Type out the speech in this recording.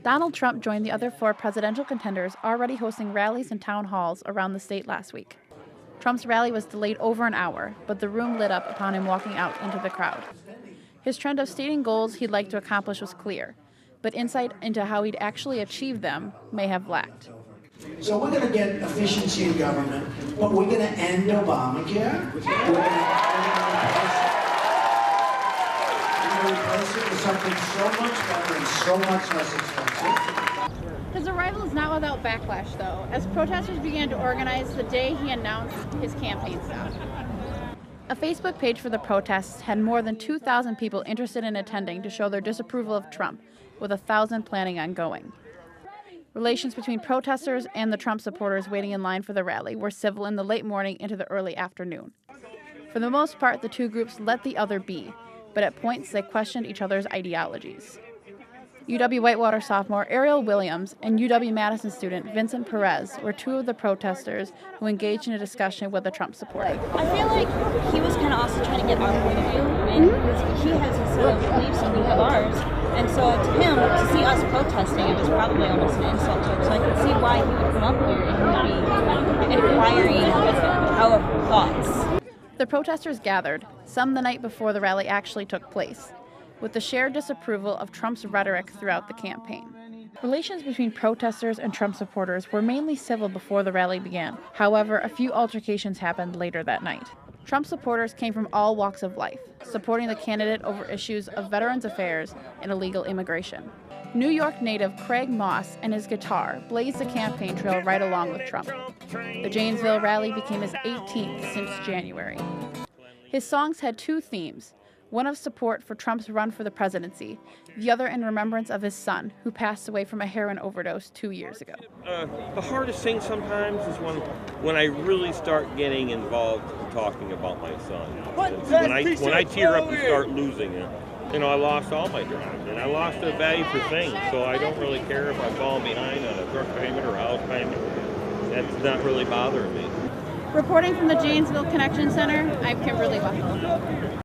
Donald Trump joined the other four presidential contenders already hosting rallies and town halls around the state last week. Trump's rally was delayed over an hour, but the room lit up upon him walking out into the crowd. His trend of stating goals he'd like to accomplish was clear, but insight into how he'd actually achieve them may have lacked. So we're going to get efficiency in government, but we're going to end Obamacare. We're going to replace it with something so much better and so much less expensive. His arrival is not without backlash, though, as protesters began to organize the day he announced his campaign stop. A Facebook page for the protests had more than 2,000 people interested in attending to show their disapproval of Trump, with 1,000 planning on going. Relations between protesters and the Trump supporters waiting in line for the rally were civil in the late morning into the early afternoon. For the most part, the two groups let the other be, but at points they questioned each other's ideologies. UW-Whitewater sophomore Ariel Williams and UW-Madison student Vincent Perez were two of the protesters who engaged in a discussion with a Trump supporter. I feel like he was kind of also trying to get our point of view. I mean, he has his set of beliefs and we have ours. And so to him, to see us protesting, it was probably almost an insult to him. So I can see why he would come up here and be inquiring our thoughts. The protesters gathered, some the night before the rally actually took place, with the shared disapproval of Trump's rhetoric throughout the campaign. Relations between protesters and Trump supporters were mainly civil before the rally began. However, a few altercations happened later that night. Trump supporters came from all walks of life, supporting the candidate over issues of veterans affairs and illegal immigration. New York native Craig Moss and his guitar blazed the campaign trail right along with Trump. The Janesville rally became his 18th since January. His songs had two themes, one of support for Trump's run for the presidency, the other in remembrance of his son, who passed away from a heroin overdose 2 years ago. The hardest thing sometimes is when I really start getting involved in talking about my son. When I tear up and start losing it. You know, I lost all my drive, and I lost a value for things, so I don't really care if I'm falling behind on a truck payment or a house payment. That's not really bothering me. Reporting from the Janesville Connection Center, I'm Kimberly Wethal.